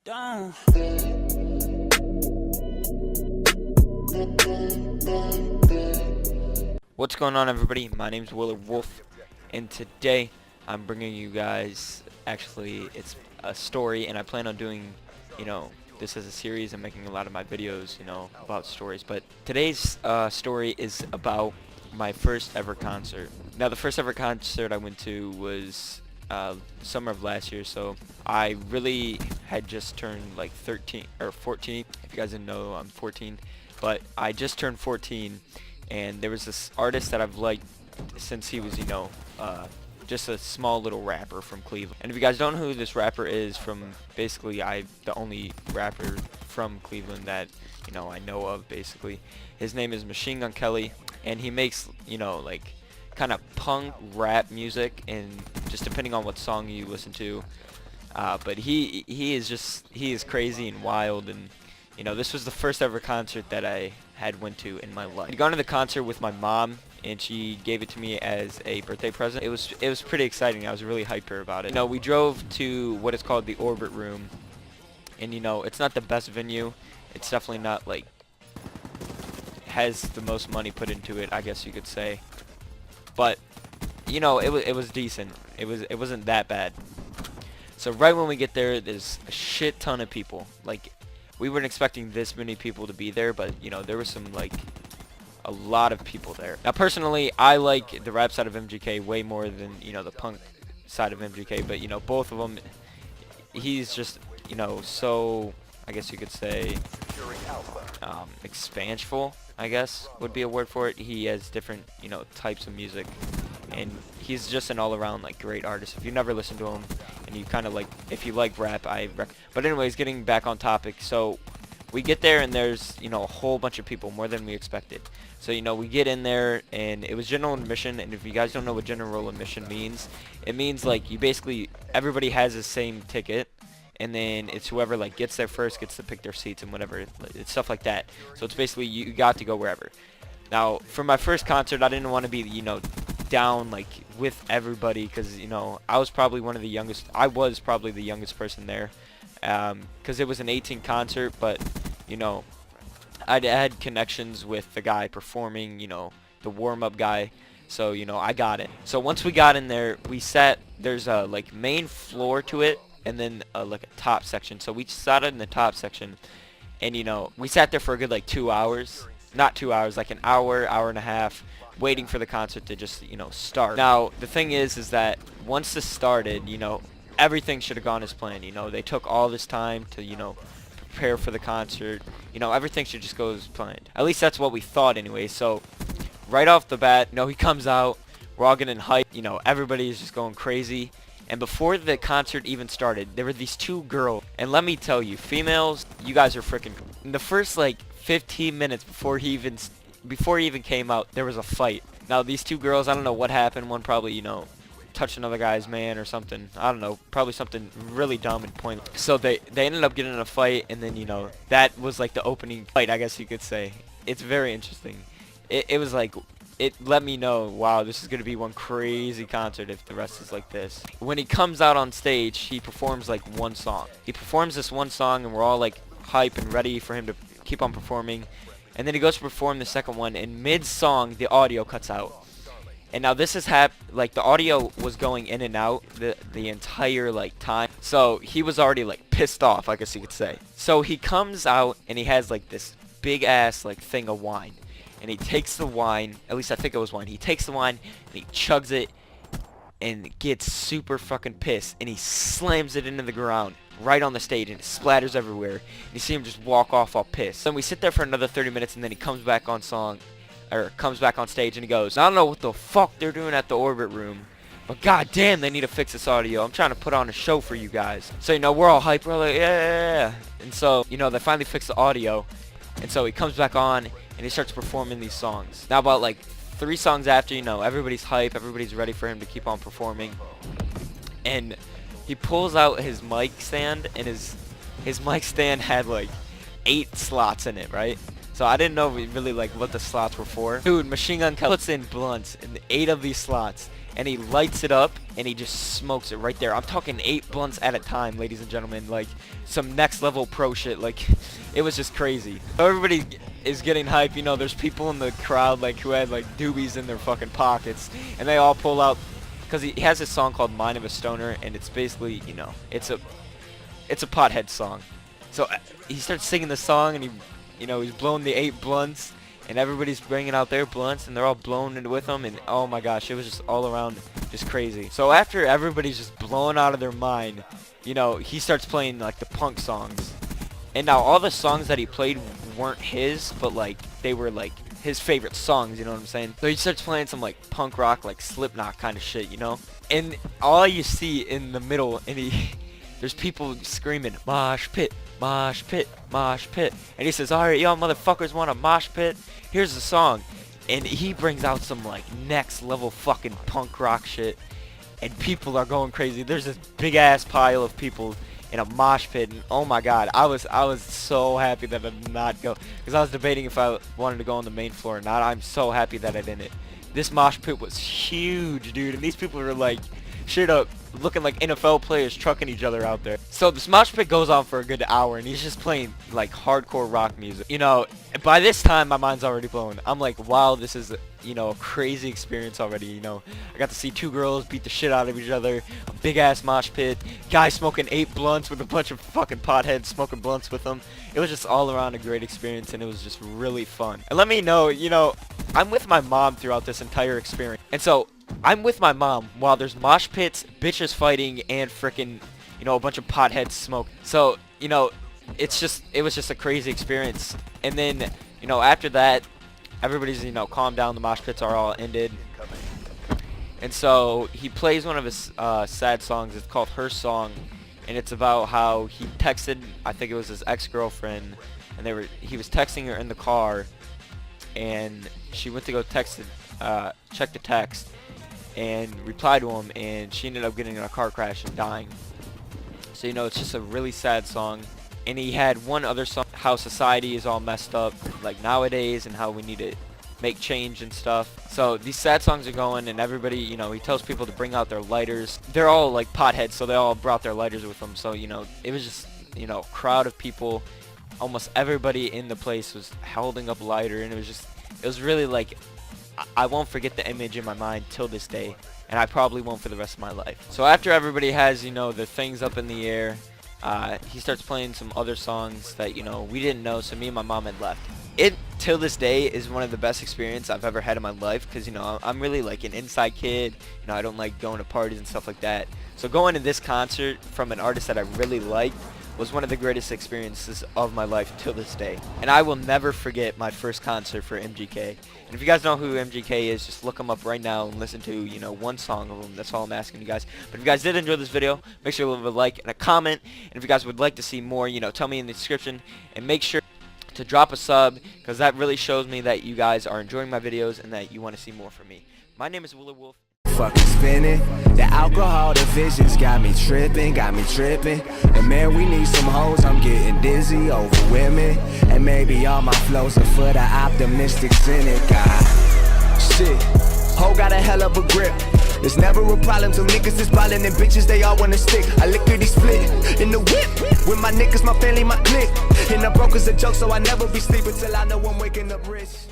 Done. What's going on, everybody? My name's Wolf, and today I'm bringing you guys, actually it's a story, and I plan on doing, this as a series and making a lot of my videos, about stories. But today's story is about my first ever concert. Now, the first ever concert I went to was summer of last year, so I really had just turned like 13 or 14. If you guys didn't know, I'm 14, but I just turned 14, and there was this artist that I've liked since he was, just a small little rapper from Cleveland. And if you guys don't know who this rapper is, from basically the only rapper from Cleveland that I know of, basically, his name is Machine Gun Kelly, and he makes like kind of punk rap music, and just depending on what song you listen to, but he is crazy and wild, and this was the first ever concert that I had went to in my life. I'd gone to the concert with my mom, and she gave it to me as a birthday present. It was pretty exciting. I was really hyper about it. We drove to what is called the Orbit Room, and it's not the best venue. It's definitely not like has the most money put into it, I guess you could say. But it was decent. It wasn't that bad. So right when we get there, there's a shit ton of people. Like, we weren't expecting this many people to be there, but there was a lot of people there. Now, personally, I like the rap side of MGK way more than the punk side of MGK, but both of them, he's just so, I guess you could say, expansive, I guess would be a word for it. He has different types of music, and he's just an all-around great artist. If you never listen to him, and you kind of if you like rap, but anyways, getting back on topic, so we get there, and there's a whole bunch of people, more than we expected. So we get in there, and it was general admission. And if you guys don't know what general admission means, it means you basically, everybody has the same ticket, and then it's whoever gets there first gets to pick their seats and whatever. It's stuff like that. So it's basically you got to go wherever. Now, for my first concert, I didn't want to be down with everybody, because I was probably one of the youngest. I was probably the youngest person there, because it was an 18 concert. But I'd had connections with the guy performing, the warm-up guy. So I got it. So once we got in there, we sat. There's a main floor to it, and then a top section. So we sat in the top section, and we sat there for a good 2 hours. Not 2 hours, an hour and a half, waiting for the concert to just start. Now, the thing is that once this started, everything should have gone as planned. They took all this time to prepare for the concert. Everything should just go as planned. At least that's what we thought anyway. So right off the bat, he comes out, we're all getting hyped, everybody is just going crazy. And before the concert even started, there were these two girls, and let me tell you, females, you guys are freaking. In the first 15 minutes before he even came out, there was a fight. Now, these two girls, I don't know what happened. One probably touched another guy's man or something. I don't know, probably something really dumb and pointless. So they ended up getting in a fight, and then that was the opening fight, I guess you could say. It's very interesting. It was it let me know, wow, this is going to be one crazy concert if the rest is like this. When he comes out on stage, he performs one song. He performs this one song, and we're all hype and ready for him to keep on performing. And then he goes to perform the second one, and mid-song, the audio cuts out. And now this is the audio was going in and out the entire time. So he was already pissed off, I guess you could say. So he comes out, and he has this big ass thing of wine. And he takes the wine, at least I think it was wine. He takes the wine, and he chugs it, and gets super fucking pissed, and he slams it into the ground right on the stage, and it splatters everywhere. And you see him just walk off all pissed. Then we sit there for another 30 minutes, and then he comes back on stage, and he goes, I don't know what the fuck they're doing at the Orbit Room, but goddamn, they need to fix this audio. I'm trying to put on a show for you guys. So we're all hyped. We're like, yeah. And so they finally fix the audio, and so he comes back on, and he starts performing these songs. Now, about 3 songs after, everybody's hype, everybody's ready for him to keep on performing, and he pulls out his mic stand, and his mic stand had 8 slots in it, right? So I didn't know really what the slots were for. Dude, Machine Gun Kelly puts in blunts in 8 of these slots, and he lights it up, and he just smokes it right there. I'm talking 8 blunts at a time, ladies and gentlemen, like some next level pro shit. Like, it was just crazy. So everybody is getting hype. You know, there's people in the crowd like who had like doobies in their fucking pockets, and they all pull out, because he has this song called Mind of a Stoner, and it's basically, you know, it's a pothead song. So he starts singing the song, and he's blowing the 8 blunts, and everybody's bringing out their blunts, and they're all blowing it with them, and oh my gosh, it was just all around just crazy. So after everybody's just blowing out of their mind, you know, he starts playing like the punk songs. And now all the songs that he played weren't his, but like they were like his favorite songs, you know what I'm saying? So he starts playing some like punk rock, like Slipknot kind of shit, you know? And all you see in the middle, and there's people screaming, mosh pit, mosh pit, mosh pit. And he says, alright, y'all motherfuckers want a mosh pit? Here's the song. And he brings out some like next level fucking punk rock shit, and people are going crazy. There's this big ass pile of people in a mosh pit, and oh my god, I was so happy that I did not go, because I was debating if I wanted to go on the main floor or not. I'm so happy that I didn't. This mosh pit was huge, dude, and these people were like straight up looking like NFL players trucking each other out there. So this mosh pit goes on for a good hour, and he's just playing like hardcore rock music. You know, by this time my mind's already blown. I'm like, wow, this is, you know, a crazy experience already. You know, I got to see 2 girls beat the shit out of each other, a big ass mosh pit, guys smoking 8 blunts with a bunch of fucking potheads smoking blunts with them. It was just all around a great experience, and it was just really fun. And let me know, you know, I'm with my mom throughout this entire experience, and so I'm with my mom while there's mosh pits, bitches fighting, and frickin', you know, a bunch of potheads smoke. So, you know, it was just a crazy experience. And then, you know, after that, everybody's, you know, calmed down. The mosh pits are all ended. And so he plays one of his sad songs. It's called Her Song, and it's about how he texted, I think it was his ex-girlfriend, and he was texting her in the car, and she went to go check the text, and reply to him, and she ended up getting in a car crash and dying. So, you know, it's just a really sad song. And he had one other song, how society is all messed up like nowadays, and how we need to make change and stuff. So these sad songs are going, and everybody, you know, he tells people to bring out their lighters. They're all like potheads, so they all brought their lighters with them. So, you know, it was just, you know, crowd of people. Almost everybody in the place was holding up a lighter, and it was really like, I won't forget the image in my mind till this day, and I probably won't for the rest of my life. So after everybody has, you know, the things up in the air, he starts playing some other songs that, you know, we didn't know, so me and my mom had left. It, till this day, is one of the best experiences I've ever had in my life, because, you know, I'm really like an inside kid. You know, I don't like going to parties and stuff like that. So going to this concert from an artist that I really liked was one of the greatest experiences of my life till this day. And I will never forget my first concert for MGK. And if you guys know who MGK is, just look him up right now and listen to, you know, one song of him. That's all I'm asking you guys. But if you guys did enjoy this video, make sure to leave a like and a comment. And if you guys would like to see more, you know, tell me in the description. And make sure to drop a sub, because that really shows me that you guys are enjoying my videos and that you want to see more from me. My name is imWLF. Fucking spinning. The alcohol, the visions got me tripping. And man, we need some hoes. I'm getting dizzy over women. And maybe all my flows are for the optimistic cynic. Shit, hoe got a hell of a grip. It's never a problem till niggas is ballin' and bitches, they all wanna stick. I lickety split in the whip with my niggas, my family, my clique. And the brokers a joke, so I never be sleeping till I know I'm waking up rich.